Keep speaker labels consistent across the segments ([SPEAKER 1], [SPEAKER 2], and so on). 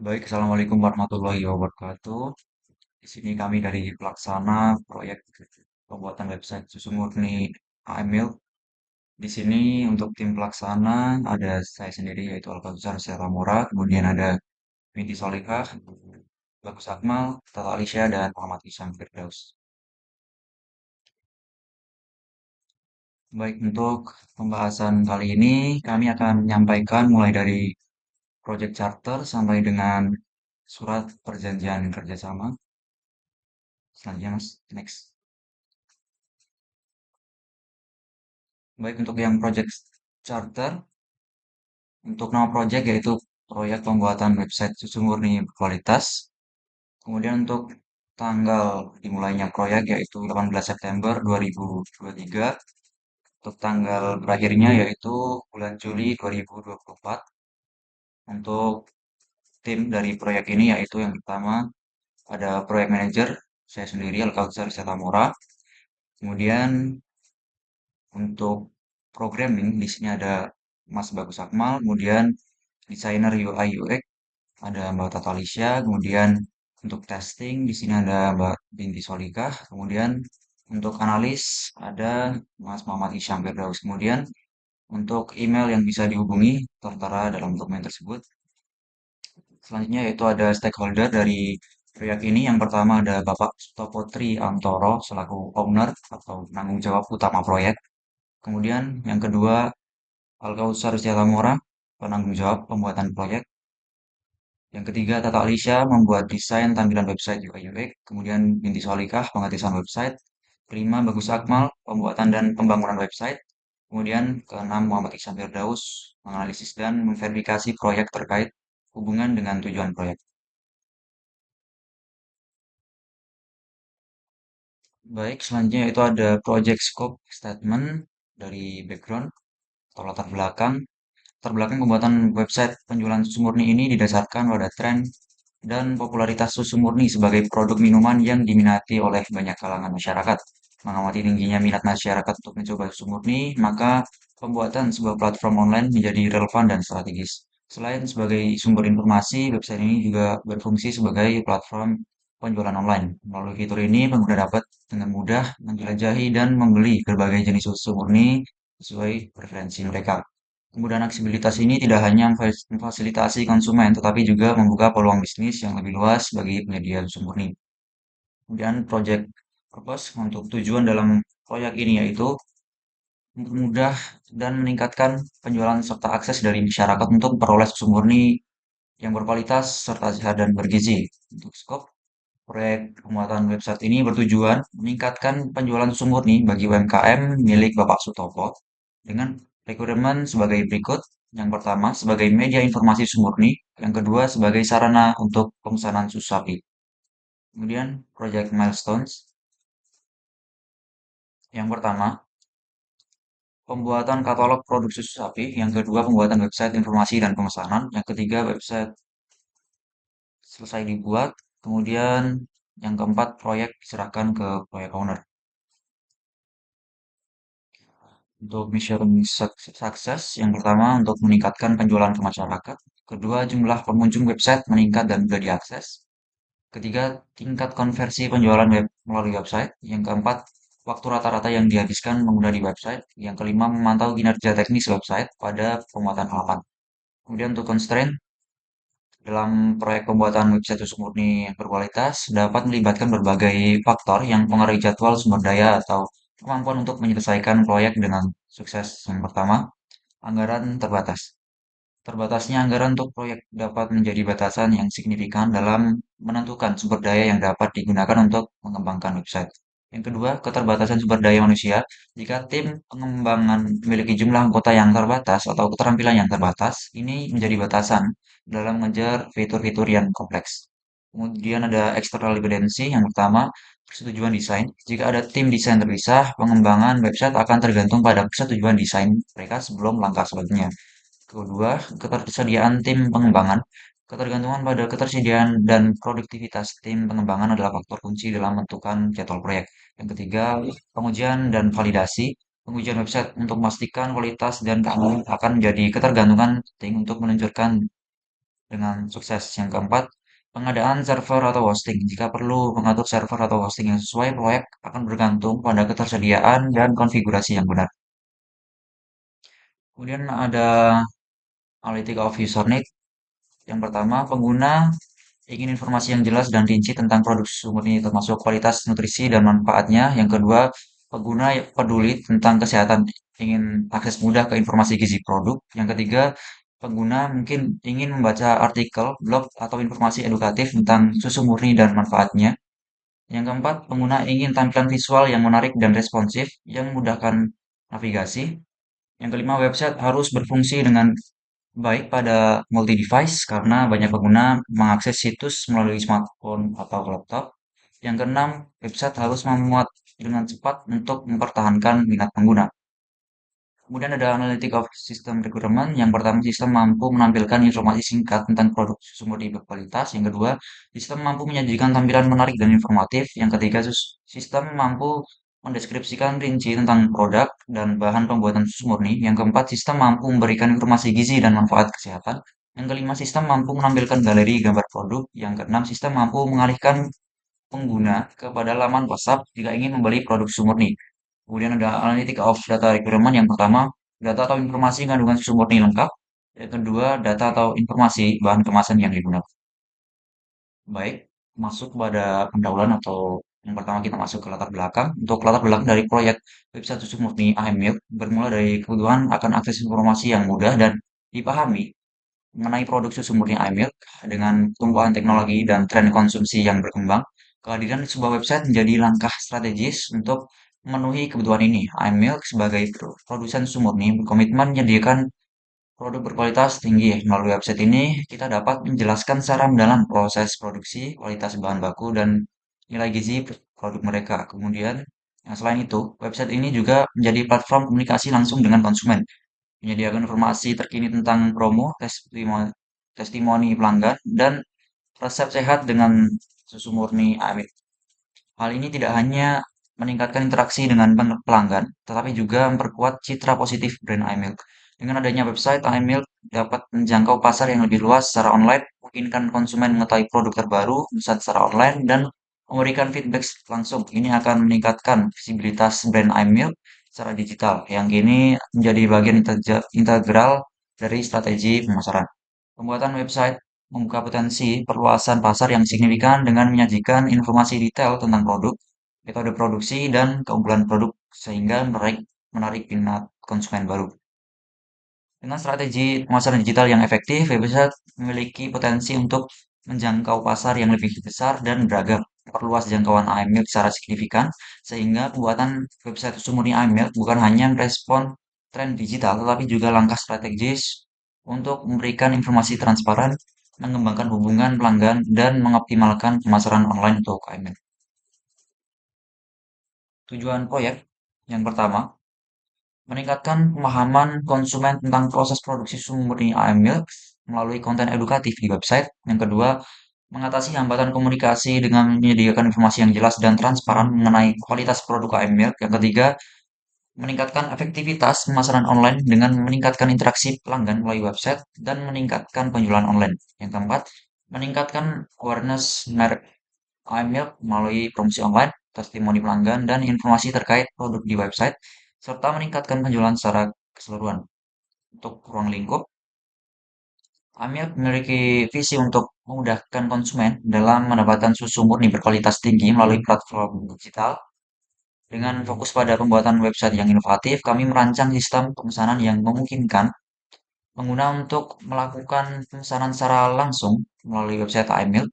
[SPEAKER 1] Baik, Assalamualaikum warahmatullahi wabarakatuh. Di sini kami dari pelaksana proyek pembuatan website Susu Murni AMIL. Di sini untuk tim pelaksana ada saya sendiri yaitu Alkazar Seramora, kemudian ada Binti Solikah, Bagus Akmal, Tata Alisya, dan Muhammad Isyam Firdaus. Baik, untuk pembahasan kali ini kami akan menyampaikan mulai dari project charter sampai dengan surat perjanjian kerjasama. Selanjutnya, Mas, next. Baik, untuk yang project charter, untuk nama project yaitu proyek pembuatan website susu murni berkualitas. Kemudian untuk tanggal dimulainya proyek yaitu 18 September 2023. Untuk tanggal berakhirnya yaitu bulan Juli 2024. Untuk tim dari proyek ini yaitu yang pertama ada proyek manager, saya sendiri Alkautsar Setamora. Kemudian untuk programming di sini ada Mas Bagus Akmal, kemudian desainer UI UX ada Mbak Tata Lisya, kemudian untuk testing di sini ada Mbak Binti Solikah, kemudian untuk analis ada Mas Muhammad Isyam Firdaus. Kemudian untuk email yang bisa dihubungi tertera dalam dokumen tersebut. Selanjutnya yaitu ada stakeholder dari proyek ini. Yang pertama ada Bapak Stopotri Antoro selaku owner atau penanggung jawab utama proyek. Kemudian yang kedua Alkausar Jalamora, penanggung jawab pembuatan proyek. Yang ketiga, Tata Alisha membuat desain tampilan website UI UX. Kemudian Binti Solikah, pengaturan website. Kelima, Bagus Akmal, pembuatan dan pembangunan website. Kemudian keenam, Muhammad Iksan Firdaus, menganalisis dan memverifikasi proyek terkait hubungan dengan tujuan proyek. Baik, selanjutnya itu ada project scope statement dari background atau latar belakang. Latar belakang pembuatan website penjualan susu murni ini didasarkan pada tren dan popularitas susu murni sebagai produk minuman yang diminati oleh banyak kalangan masyarakat. Mengamati tingginya minat masyarakat untuk mencoba susu murni, maka pembuatan sebuah platform online menjadi relevan dan strategis. Selain sebagai sumber informasi, website ini juga berfungsi sebagai platform penjualan online. Melalui fitur ini, pengguna dapat dengan mudah menjelajahi dan membeli berbagai jenis susu murni sesuai preferensi mereka. Kemudahan aksesibilitas ini tidak hanya memfasilitasi konsumen, tetapi juga membuka peluang bisnis yang lebih luas bagi penyedia susu murni. Kemudian project purpose untuk tujuan dalam proyek ini yaitu mempermudah dan meningkatkan penjualan serta akses dari masyarakat untuk memperoleh susu murni yang berkualitas serta sehat dan bergizi. Untuk skop, proyek pembuatan website ini bertujuan meningkatkan penjualan susu murni bagi UMKM milik Bapak Sutopo dengan requirement sebagai berikut. Yang pertama, sebagai media informasi susu murni. Yang kedua, sebagai sarana untuk pemesanan susu sapi. Kemudian, project milestones. Yang pertama, pembuatan katalog produk susu sapi. Yang kedua, pembuatan website informasi dan pemesanan. Yang ketiga, website selesai dibuat. Kemudian, yang keempat, proyek diserahkan ke proyek owner. Untuk mission sukses, yang pertama untuk meningkatkan penjualan ke masyarakat. Kedua, jumlah pengunjung website meningkat dan mudah diakses. Ketiga, tingkat konversi penjualan web melalui website. Yang keempat, waktu rata-rata yang dihabiskan pengguna di website. Yang kelima, memantau kinerja teknis website pada pembuatan halaman. Kemudian untuk constraint, dalam proyek pembuatan website susu murni yang berkualitas dapat melibatkan berbagai faktor yang mempengaruhi jadwal sumber daya atau kemampuan untuk menyelesaikan proyek dengan sukses. Yang pertama, anggaran terbatas. Terbatasnya anggaran untuk proyek dapat menjadi batasan yang signifikan dalam menentukan sumber daya yang dapat digunakan untuk mengembangkan website. Yang kedua, keterbatasan sumber daya manusia. Jika tim pengembangan memiliki jumlah anggota yang terbatas atau keterampilan yang terbatas, ini menjadi batasan dalam mengejar fitur-fitur yang kompleks. Kemudian ada external dependency. Yang pertama, persetujuan desain. Jika ada tim desain terpisah, pengembangan website akan tergantung pada persetujuan desain mereka sebelum langkah selanjutnya. Kedua, ketersediaan tim pengembangan. Ketergantungan pada ketersediaan dan produktivitas tim pengembangan adalah faktor kunci dalam menentukan jadwal proyek. Yang ketiga, pengujian dan validasi. Pengujian website untuk memastikan kualitas dan keamanan akan menjadi ketergantungan penting untuk meluncurkan dengan sukses. Yang keempat, pengadaan server atau hosting. Jika perlu mengatur server atau hosting yang sesuai, proyek akan bergantung pada ketersediaan dan konfigurasi yang benar. Kemudian ada analytic of user need. Yang pertama, pengguna ingin informasi yang jelas dan rinci tentang produk susu murni termasuk kualitas, nutrisi, dan manfaatnya. Yang kedua, pengguna peduli tentang kesehatan, ingin akses mudah ke informasi gizi produk. Yang ketiga, pengguna mungkin ingin membaca artikel, blog, atau informasi edukatif tentang susu murni dan manfaatnya. Yang keempat, pengguna ingin tampilan visual yang menarik dan responsif yang memudahkan navigasi. Yang kelima, website harus berfungsi dengan baik pada multi-device karena banyak pengguna mengakses situs melalui smartphone atau laptop. Yang keenam, website harus memuat dengan cepat untuk mempertahankan minat pengguna. Kemudian ada analytic of system requirement. Yang pertama, sistem mampu menampilkan informasi singkat tentang produk susu murni berkualitas. Yang kedua, sistem mampu menyajikan tampilan menarik dan informatif. Yang ketiga, sistem mampu mendeskripsikan rinci tentang produk dan bahan pembuatan susu murni. Yang keempat, sistem mampu memberikan informasi gizi dan manfaat kesehatan. Yang kelima, sistem mampu menampilkan galeri gambar produk. Yang keenam, sistem mampu mengalihkan pengguna kepada laman WhatsApp jika ingin membeli produk susu murni. Kemudian ada analytic of data requirement. Yang pertama, data atau informasi kandungan susu murni lengkap. Yang kedua, data atau informasi bahan kemasan yang digunakan. Baik, masuk pada pendahuluan atau yang pertama kita masuk ke latar belakang. Untuk latar belakang dari proyek website susu murni IMilk bermula dari kebutuhan akan akses informasi yang mudah dan dipahami mengenai produk susu murni IMilk dengan pertumbuhan teknologi dan tren konsumsi yang berkembang. Kehadiran sebuah website menjadi langkah strategis untuk memenuhi kebutuhan ini. IMilk sebagai produsen susu murni berkomitmen menyediakan produk berkualitas tinggi. Melalui website ini, kita dapat menjelaskan secara mendalam proses produksi, kualitas bahan baku, dan nilai gizi produk mereka. Kemudian, selain itu, website ini juga menjadi platform komunikasi langsung dengan konsumen, menyediakan informasi terkini tentang promo, testimoni pelanggan, dan resep sehat dengan susu murni AMIT. Hal ini tidak hanya meningkatkan interaksi dengan pelanggan, tetapi juga memperkuat citra positif brand iMilk. Dengan adanya website, iMilk dapat menjangkau pasar yang lebih luas secara online, memungkinkan konsumen mengetahui produk terbaru, pesan secara online, dan memberikan feedback langsung. Ini akan meningkatkan visibilitas brand iMilk secara digital, yang kini menjadi bagian integral dari strategi pemasaran. Pembuatan website membuka potensi perluasan pasar yang signifikan dengan menyajikan informasi detail tentang produk, metode produksi, dan keunggulan produk sehingga menarik minat konsumen baru. Dengan strategi pemasaran digital yang efektif, website memiliki potensi untuk menjangkau pasar yang lebih besar dan beragam, memperluas jangkauan IMilk secara signifikan, sehingga pembuatan website sumurni IMilk bukan hanya merespon tren digital, tetapi juga langkah strategis untuk memberikan informasi transparan, mengembangkan hubungan pelanggan, dan mengoptimalkan pemasaran online untuk IMilk. Tujuan proyek yang pertama, meningkatkan pemahaman konsumen tentang proses produksi susu murni IMilk melalui konten edukatif di website. Yang kedua, mengatasi hambatan komunikasi dengan menyediakan informasi yang jelas dan transparan mengenai kualitas produk IMilk. Yang ketiga, meningkatkan efektivitas pemasaran online dengan meningkatkan interaksi pelanggan melalui website dan meningkatkan penjualan online. Yang keempat, meningkatkan awareness merek IMilk melalui promosi online, testimoni pelanggan, dan informasi terkait produk di website, serta meningkatkan penjualan secara keseluruhan. Untuk ruang lingkup, IMilk memiliki visi untuk memudahkan konsumen dalam mendapatkan susu murni berkualitas tinggi melalui platform digital. Dengan fokus pada pembuatan website yang inovatif, kami merancang sistem pemesanan yang memungkinkan pengguna untuk melakukan pemesanan secara langsung melalui website iMilk.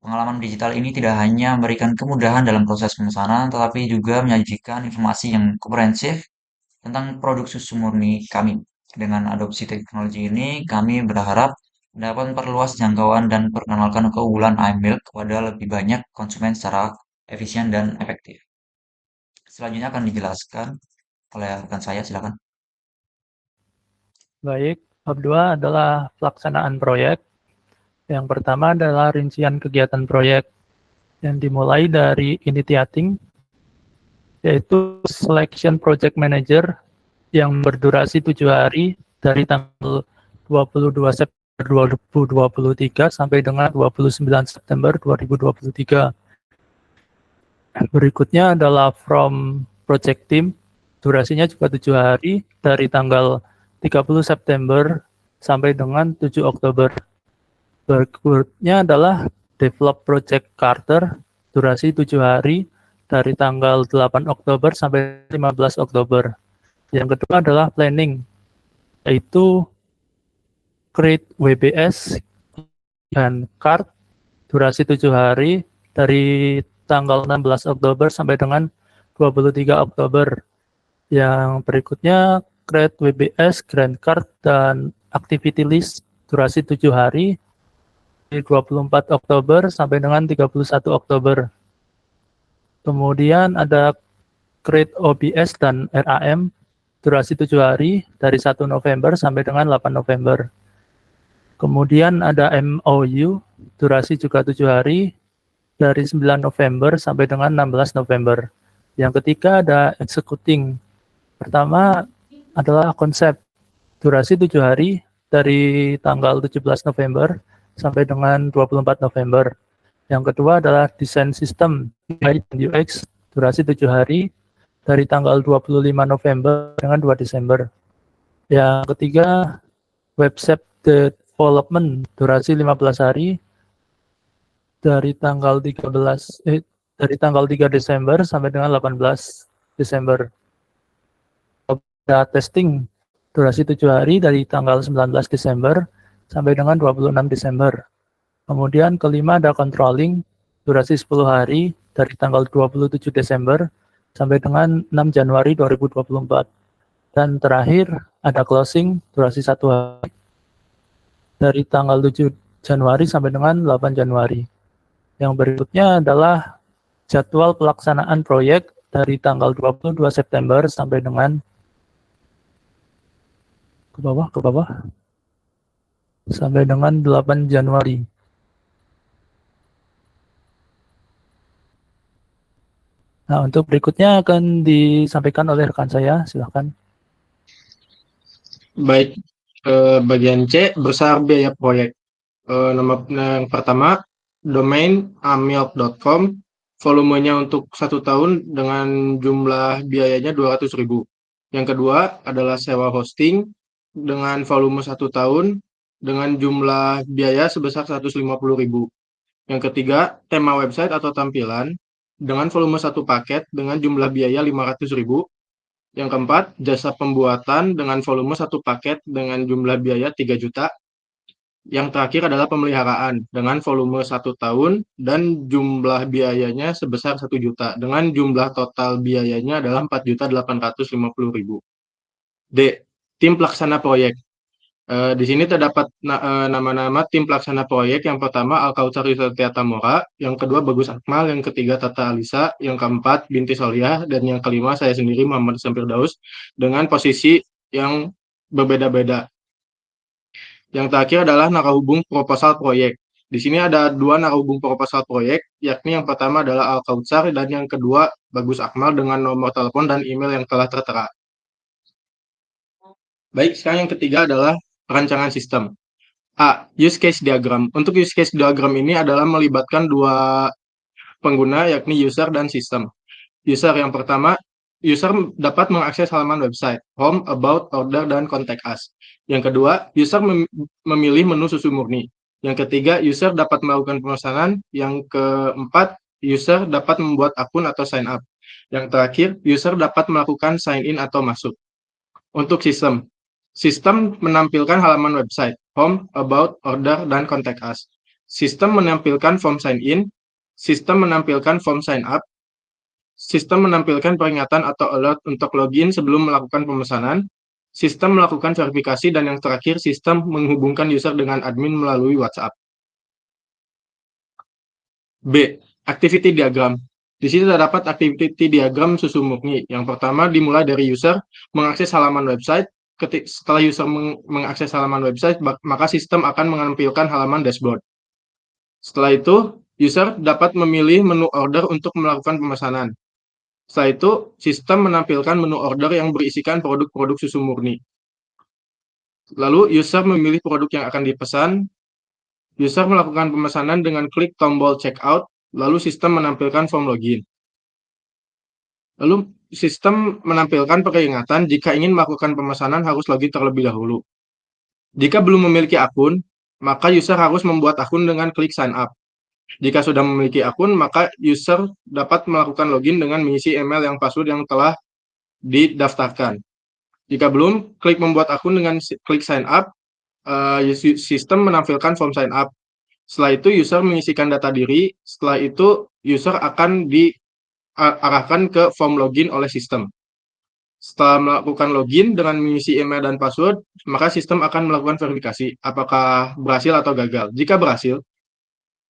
[SPEAKER 1] Pengalaman digital ini tidak hanya memberikan kemudahan dalam proses pemesanan, tetapi juga menyajikan informasi yang komprehensif tentang produk susu murni kami. Dengan adopsi teknologi ini, kami berharap dapat memperluas jangkauan dan perkenalkan keunggulan iMilk kepada lebih banyak konsumen secara efisien dan efektif. Selanjutnya akan dijelaskan oleh rekan saya, silakan.
[SPEAKER 2] Baik, bab 2 adalah pelaksanaan proyek. Yang pertama adalah rincian kegiatan proyek yang dimulai dari initiating, yaitu selection project manager yang berdurasi 7 hari dari tanggal 22 September 2023 sampai dengan 29 September 2023. Berikutnya adalah from project team, durasinya juga 7 hari dari tanggal 30 September sampai dengan 7 Oktober. Berikutnya adalah develop project Carter, durasi 7 hari dari tanggal 8 Oktober sampai 15 Oktober. Yang kedua adalah planning, yaitu create WBS dan card, durasi 7 hari dari tanggal 16 Oktober sampai dengan 23 Oktober. Yang berikutnya create WBS, Grand Card, dan Activity List, durasi 7 hari dari 24 Oktober sampai dengan 31 Oktober. Kemudian ada create OBS dan RAM, durasi 7 hari dari 1 November sampai dengan 8 November. Kemudian ada MOU, durasi juga 7 hari dari 9 November sampai dengan 16 November. Yang ketiga ada executing. Pertama adalah konsep, durasi 7 hari dari tanggal 17 November sampai dengan 24 November. Yang kedua adalah desain sistem UI dan UX, durasi 7 hari dari tanggal 25 November dengan 2 Desember. Yang ketiga, website development, durasi 15 hari dari tanggal 3 Desember sampai dengan 18 Desember. Ada testing, durasi 7 hari dari tanggal 19 Desember sampai dengan 26 Desember. Kemudian kelima ada controlling, durasi 10 hari dari tanggal 27 Desember sampai dengan 6 Januari 2024. Dan terakhir ada closing, durasi 1 hari dari tanggal 7 Januari sampai dengan 8 Januari. Yang berikutnya adalah jadwal pelaksanaan proyek dari tanggal 22 September sampai dengan ke bawah sampai dengan 8 Januari. Nah, untuk berikutnya akan disampaikan oleh rekan saya, silakan.
[SPEAKER 3] Baik, bagian C, besar biaya proyek. Nomor yang pertama, domain amilk.com, volumenya untuk 1 tahun dengan jumlah biayanya 200.000. Yang kedua adalah sewa hosting dengan volume 1 tahun dengan jumlah biaya sebesar 150.000. Yang ketiga, tema website atau tampilan dengan volume 1 paket dengan jumlah biaya 500.000. Yang keempat, jasa pembuatan dengan volume 1 paket dengan jumlah biaya 3 juta. Yang terakhir adalah pemeliharaan dengan volume 1 tahun dan jumlah biayanya sebesar 1 juta dengan jumlah total biayanya adalah 4.850.000. D. Tim pelaksana proyek. Di sini terdapat nama-nama tim pelaksana proyek. Yang pertama Alkautsar Yusatya Tamora, yang kedua Bagus Akmal, yang ketiga Tata Alisa, yang keempat Binti Soliah, dan yang kelima saya sendiri Muhammad Sampir Daus dengan posisi yang berbeda-beda. Yang terakhir adalah narahubung proposal proyek. Di sini ada 2 narahubung proposal proyek, yakni yang pertama adalah Alkautsar dan yang kedua Bagus Akmal dengan nomor telepon dan email yang telah tertera. Baik, sekarang yang ketiga adalah perancangan sistem. A. Use case diagram. Untuk use case diagram ini adalah melibatkan 2 pengguna, yakni user dan sistem. User yang pertama, user dapat mengakses halaman website, home, about, order, dan contact us. Yang kedua, user memilih menu susu murni. Yang ketiga, user dapat melakukan pemesanan. Yang keempat, user dapat membuat akun atau sign up. Yang terakhir, user dapat melakukan sign in atau masuk. Untuk sistem, sistem menampilkan halaman website, home, about, order, dan contact us. Sistem menampilkan form sign in, sistem menampilkan form sign up, sistem menampilkan peringatan atau alert untuk login sebelum melakukan pemesanan, sistem melakukan verifikasi, dan yang terakhir, sistem menghubungkan user dengan admin melalui WhatsApp. B. Activity diagram. Di sini terdapat activity diagram susu murni. Yang pertama dimulai dari user mengakses halaman website. Setelah user mengakses halaman website, maka sistem akan menampilkan halaman dashboard. Setelah itu, user dapat memilih menu order untuk melakukan pemesanan. Setelah itu, sistem menampilkan menu order yang berisikan produk-produk susu murni. Lalu user memilih produk yang akan dipesan. User melakukan pemesanan dengan klik tombol checkout, lalu sistem menampilkan form login. Lalu sistem menampilkan peringatan jika ingin melakukan pemesanan harus login terlebih dahulu. Jika belum memiliki akun, maka user harus membuat akun dengan klik sign up. Jika sudah memiliki akun, maka user dapat melakukan login dengan mengisi email yang password yang telah didaftarkan. Jika belum, klik membuat akun dengan klik sign up. Sistem menampilkan form sign up. Setelah itu user mengisikan data diri. Setelah itu user akan diarahkan ke form login oleh sistem. Setelah melakukan login dengan mengisi email dan password, maka sistem akan melakukan verifikasi apakah berhasil atau gagal. Jika berhasil,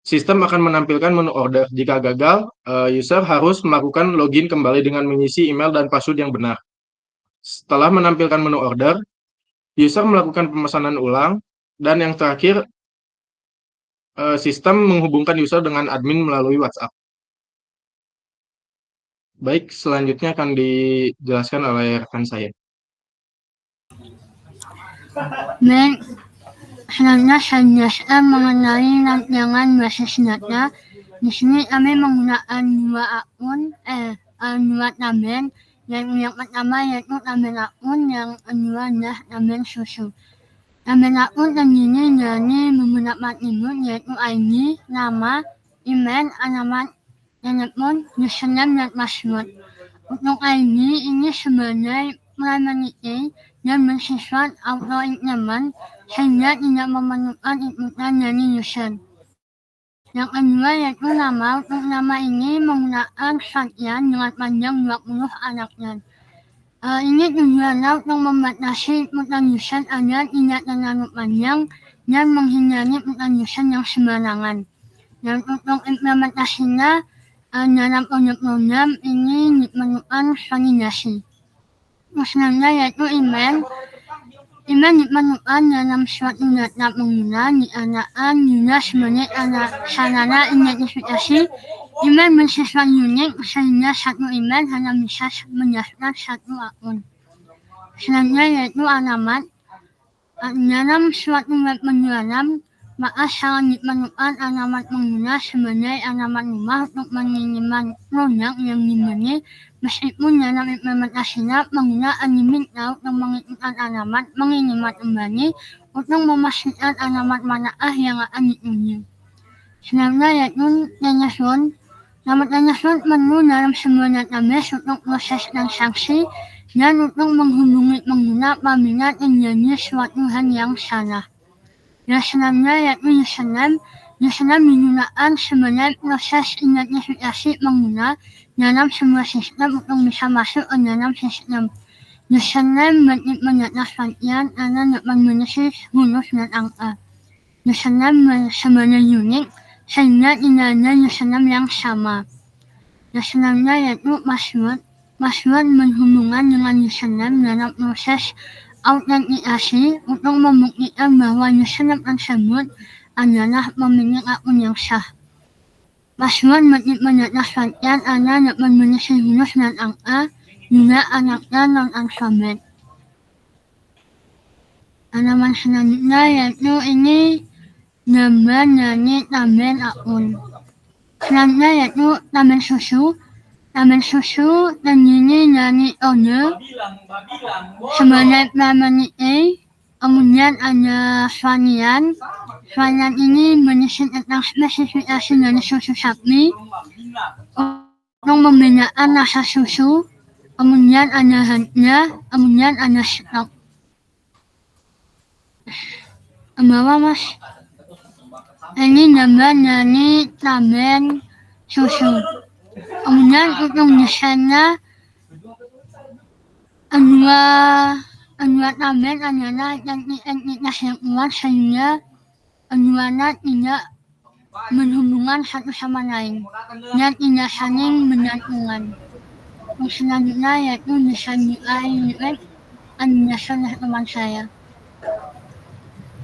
[SPEAKER 3] sistem akan menampilkan menu order. Jika gagal, user harus melakukan login kembali dengan mengisi email dan password yang benar. Setelah menampilkan menu order, user melakukan pemesanan ulang, dan yang terakhir, sistem menghubungkan user dengan admin melalui WhatsApp. Baik, selanjutnya akan dijelaskan oleh rekan saya.
[SPEAKER 4] Selanjutnya saya jelaskan mengenai rancangan basis data. Di sini kami menggunakan dua tabel. Yang pertama yaitu tabel akun, yang kedua adalah tabel susu. Tabel akun terdiri dari beberapa atribut yaitu ID, nama, email, alamat telepon, username, dan password. Untuk ID ini sebagai primary key dan bersifat auto-increment sehingga tidak memerlukan inputan dari user. Yang kedua yaitu nama. Untuk nama ini menggunakan shorthand dengan panjang 20 karakter. Ini tujuannya untuk membatasi inputan user agar tidak terlalu panjang dan menghindari inputan user yang sembarangan. Dan untuk implementasinya dalam program ini diperlukan validasi. Selanjutnya yaitu email. Email diperlukan dalam suatu data pengguna diadakan juga sebagai sarana identifikasi. Email bersifat unik sehingga satu email hanya bisa mendaftar satu akun. Selanjutnya yaitu alamat. Dalam suatu web penjualan, maka sangat diperlukan alamat pengguna sebagai alamat rumah untuk mengirimkan produk yang dibeli. Meskipun dalam implementasinya pengguna diminta untuk menginputkan alamat pengiriman kembali untuk memastikan alamat manakah yang akan dituju. Selanjutnya yaitu telepon. Nomor telepon perlu dalam sebuah database untuk proses transaksi dan untuk menghubungi pengguna apabila terjadi suatu hal yang salah. Dan selanjutnya yaitu username. Username digunakan sebagai proses identifikasi pengguna dalam sebuah sistem untuk bisa masuk ke dalam sistem. Username bertipe data shorthand karena dapat berisi huruf dan angka. Username sebagai unik sehingga tidak ada username yang sama. Dan selanjutnya yaitu password. Password berhubungan dengan username dalam proses autentikasi untuk membuktikan bahwa username tersebut adalah pemilik akun yang sah. Password bertipe data shorthand karena dapat berisi huruf dan angka, juga karakter non-alfabet. Halaman selanjutnya yaitu ini gambar dari tabel akun. Selanjutnya yaitu tabel susu. Tabel susu terdiri dari kode sebagai primary key, kemudian ada varian. Varian ini berisi tentang spesifikasi dari susu sapi untuk membedakan rasa susu, kemudian ada harga, kemudian ada stok. Ke bawah mas. Ini gambar dari tabel susu. Kemudian untuk desainnya kedua tabel adalah entitas yang kuat sehingga keduanya tidak berhubungan satu sama lain dan tidak saling bergantungan. Selanjutnya yaitu desain UI UX yang dijelaskan oleh teman saya.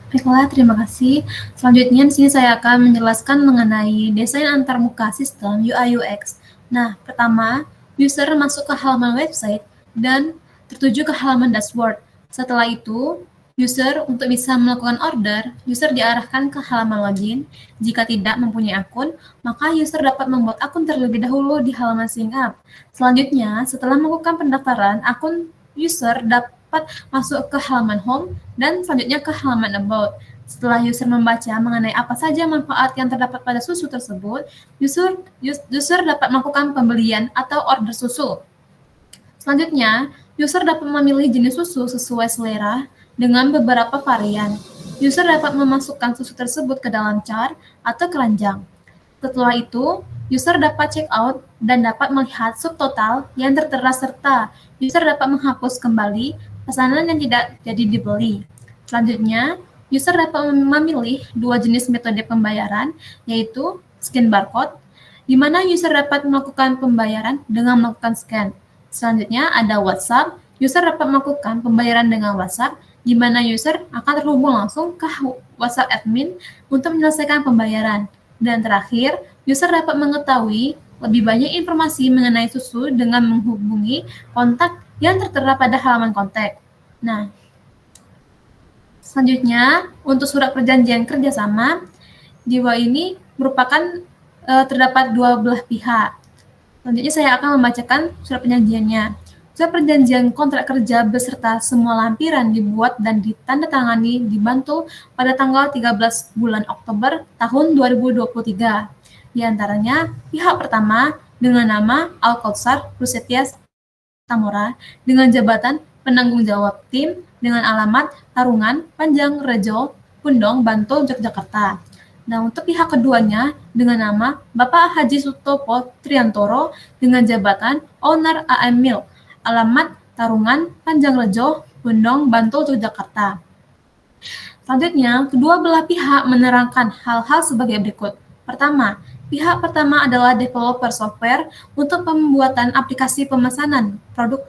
[SPEAKER 5] Baiklah, terima kasih. Selanjutnya di sini saya akan menjelaskan mengenai desain antarmuka sistem UI UX. Nah, pertama, user masuk ke halaman website dan tertuju ke halaman dashboard. Setelah itu, User untuk bisa melakukan order, user diarahkan ke halaman login. Jika tidak mempunyai akun, maka user dapat membuat akun terlebih dahulu di halaman sign up. Selanjutnya, setelah melakukan pendaftaran, akun user dapat masuk ke halaman home dan selanjutnya ke halaman about. Setelah user membaca mengenai apa saja manfaat yang terdapat pada susu tersebut, user dapat melakukan pembelian atau order susu. Selanjutnya, user dapat memilih jenis susu sesuai selera dengan beberapa varian. User dapat memasukkan susu tersebut ke dalam jar atau keranjang. Setelah itu, user dapat check out dan dapat melihat subtotal yang tertera serta user dapat menghapus kembali pesanan yang tidak jadi dibeli. Selanjutnya, user dapat memilih dua jenis metode pembayaran, yaitu scan barcode, di mana user dapat melakukan pembayaran dengan melakukan scan. Selanjutnya ada WhatsApp, user dapat melakukan pembayaran dengan WhatsApp, di mana user akan terhubung langsung ke WhatsApp admin untuk menyelesaikan pembayaran. Dan terakhir, user dapat mengetahui lebih banyak informasi mengenai susu dengan menghubungi kontak yang tertera pada halaman kontak. Nah, selanjutnya untuk surat perjanjian kerjasama, di bawah ini merupakan terdapat dua belah pihak. Selanjutnya saya akan membacakan surat perjanjiannya. Surat perjanjian kontrak kerja beserta semua lampiran dibuat dan ditandatangani dibantu pada tanggal 13 bulan Oktober tahun 2023. Di antaranya, pihak pertama dengan nama Al-Kautsar Prasetya Tamora dengan jabatan penanggung jawab tim dengan alamat Tarungan, Panjang Rejo, Pundong, Bantul, Yogyakarta. Nah, untuk pihak keduanya dengan nama Bapak Haji Sutopo Triantoro dengan jabatan Owner AM Milk, alamat Tarungan, Panjangrejo, Pundong, Bantul, Yogyakarta. Selanjutnya, kedua belah pihak menerangkan hal-hal sebagai berikut. Pertama, pihak pertama adalah developer software untuk pembuatan aplikasi pemesanan produk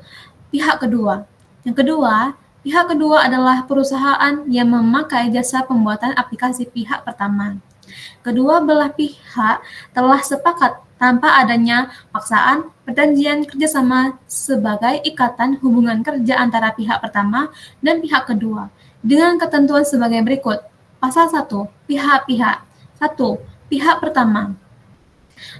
[SPEAKER 5] pihak kedua. Yang kedua, pihak kedua adalah perusahaan yang memakai jasa pembuatan aplikasi pihak pertama. Kedua belah pihak telah sepakat tanpa adanya paksaan perjanjian kerjasama sebagai ikatan hubungan kerja antara pihak pertama dan pihak kedua dengan ketentuan sebagai berikut. Pasal 1. Pihak-pihak. 1. Pihak pertama.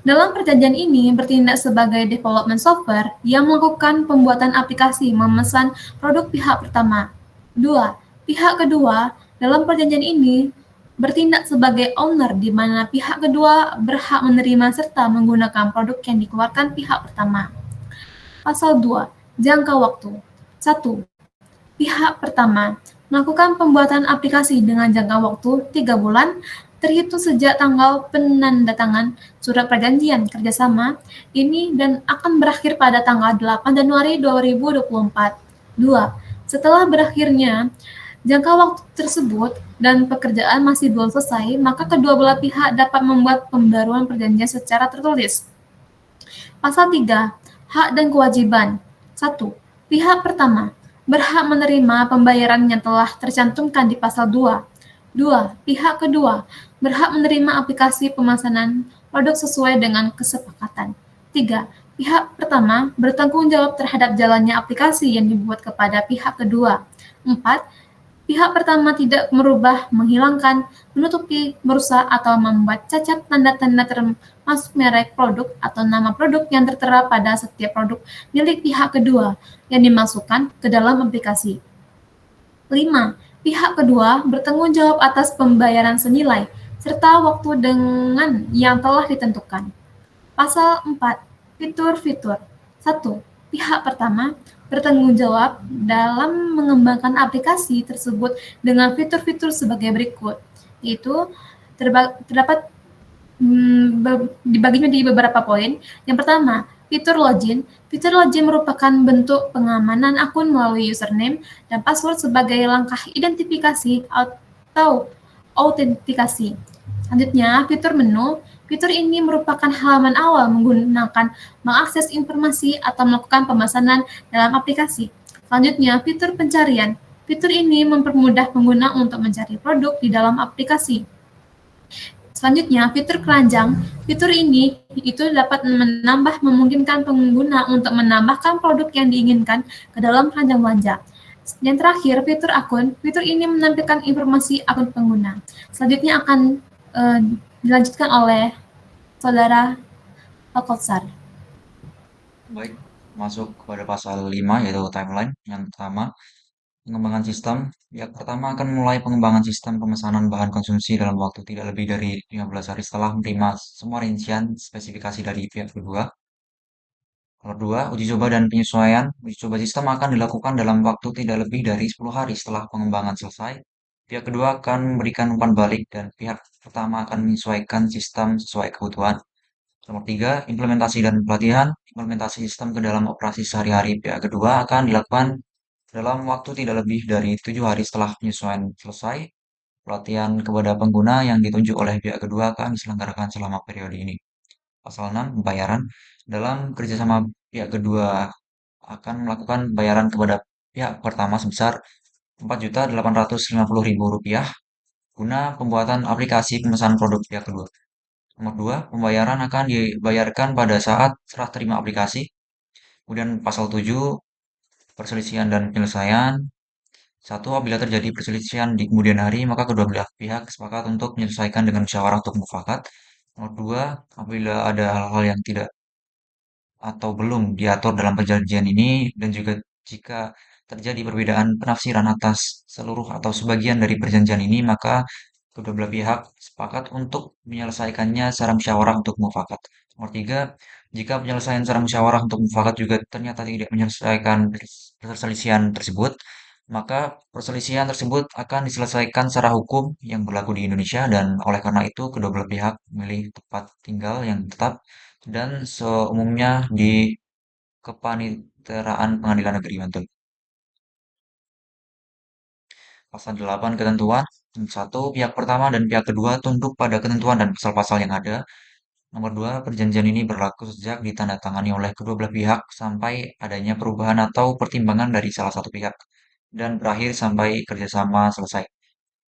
[SPEAKER 5] Dalam perjanjian ini bertindak sebagai development software yang melakukan pembuatan aplikasi memesan produk pihak pertama. 2. Pihak kedua. Dalam perjanjian ini bertindak sebagai owner di mana pihak kedua berhak menerima serta menggunakan produk yang dikeluarkan pihak pertama. Pasal 2. Jangka waktu. 1. Pihak pertama melakukan pembuatan aplikasi dengan jangka waktu 3 bulan terhitung sejak tanggal penandatangan surat perjanjian kerjasama ini dan akan berakhir pada tanggal 8 Januari 2024. 2. Setelah berakhirnya jangka waktu tersebut dan pekerjaan masih belum selesai, maka kedua belah pihak dapat membuat pembaruan perjanjian secara tertulis. Pasal 3. Hak dan kewajiban. 1. Pihak pertama berhak menerima pembayaran yang telah tercantumkan di pasal 2. 2. Pihak kedua berhak menerima aplikasi pemesanan produk sesuai dengan kesepakatan. 3. Pihak pertama bertanggung jawab terhadap jalannya aplikasi yang dibuat kepada pihak kedua. 4. Pihak pertama tidak merubah, menghilangkan, menutupi, merusak, atau membuat cacat tanda-tanda termasuk merek produk atau nama produk yang tertera pada setiap produk milik pihak kedua yang dimasukkan ke dalam aplikasi. 5. Pihak kedua bertanggung jawab atas pembayaran senilai serta waktu dengan yang telah ditentukan. Pasal 4. Fitur-fitur. 1. Pihak pertama bertanggung jawab dalam mengembangkan aplikasi tersebut dengan fitur-fitur sebagai berikut, yaitu terdapat dibaginya di beberapa poin. Yang pertama, fitur login. Fitur login merupakan bentuk pengamanan akun melalui username dan password sebagai langkah identifikasi atau autentikasi. Selanjutnya, fitur menu. Fitur ini merupakan halaman awal menggunakan mengakses informasi atau melakukan pemesanan dalam aplikasi. Selanjutnya, fitur pencarian. Fitur ini mempermudah pengguna untuk mencari produk di dalam aplikasi. Selanjutnya, fitur keranjang. Fitur ini itu dapat memungkinkan pengguna untuk menambahkan produk yang diinginkan ke dalam keranjang belanja. Dan terakhir, fitur akun. Fitur ini menampilkan informasi akun pengguna. Selanjutnya akan dilanjutkan oleh Saudara Alkotsar.
[SPEAKER 1] Baik, masuk kepada pasal 5 yaitu timeline. Yang pertama, pengembangan sistem. Pihak pertama akan mulai pengembangan sistem pemesanan bahan konsumsi dalam waktu tidak lebih dari 15 hari setelah menerima semua rincian spesifikasi dari pihak kedua. Nomor 2, uji coba dan penyesuaian. Uji coba sistem akan dilakukan dalam waktu tidak lebih dari 10 hari setelah pengembangan selesai. Pihak kedua akan memberikan umpan balik dan pihak pertama akan menyesuaikan sistem sesuai kebutuhan. Nomor 3, implementasi dan pelatihan. Implementasi sistem ke dalam operasi sehari-hari pihak kedua akan dilakukan dalam waktu tidak lebih dari 7 hari setelah penyesuaian selesai. Pelatihan kepada pengguna yang ditunjuk oleh pihak kedua akan diselenggarakan selama periode ini. Pasal 6, pembayaran. Dalam kerjasama pihak kedua akan melakukan pembayaran kepada pihak pertama sebesar Rp4.850.000 guna pembuatan aplikasi pemesanan produk pihak kedua. Nomor 2, pembayaran akan dibayarkan pada saat serah terima aplikasi. Kemudian pasal 7, perselisihan dan penyelesaian. 1, apabila terjadi perselisihan di kemudian hari, maka kedua belah pihak sepakat untuk menyelesaikan dengan musyawarah untuk mufakat. Nomor 2, apabila ada hal-hal yang tidak atau belum diatur dalam perjanjian ini dan juga jika terjadi perbedaan penafsiran atas seluruh atau sebagian dari perjanjian ini, maka kedua belah pihak sepakat untuk menyelesaikannya secara musyawarah untuk mufakat. Nomor 3, jika penyelesaian secara musyawarah untuk mufakat juga ternyata tidak menyelesaikan perselisihan tersebut, maka perselisihan tersebut akan diselesaikan secara hukum yang berlaku di Indonesia dan oleh karena itu kedua belah pihak memilih tempat tinggal yang tetap dan seumumnya di Kepaniteraan Pengadilan Negeri Bantul. Pasal 8 ketentuan. 1, pihak pertama dan pihak kedua tunduk pada ketentuan dan pasal-pasal yang ada. Nomor 2, perjanjian ini berlaku sejak ditandatangani oleh kedua belah pihak sampai adanya perubahan atau pertimbangan dari salah satu pihak dan berakhir sampai kerjasama selesai.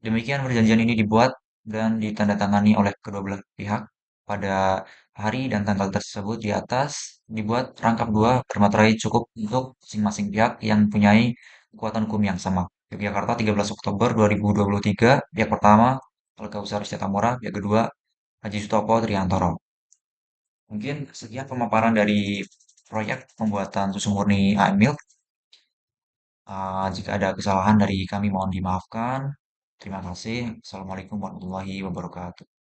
[SPEAKER 1] Demikian perjanjian ini dibuat dan ditandatangani oleh kedua belah pihak pada hari dan tanggal tersebut di atas, dibuat rangkap 2 bermaterai cukup untuk masing-masing pihak yang mempunyai kekuatan hukum yang sama. Yogyakarta 13 Oktober 2023, pihak pertama Keluarga Besar Sejahtera, pihak kedua Haji Sutopo Triantoro. Mungkin sekian pemaparan dari proyek pembuatan susu murni AM Milk. Jika ada kesalahan dari kami mohon dimaafkan. Terima kasih. Assalamualaikum warahmatullahi wabarakatuh.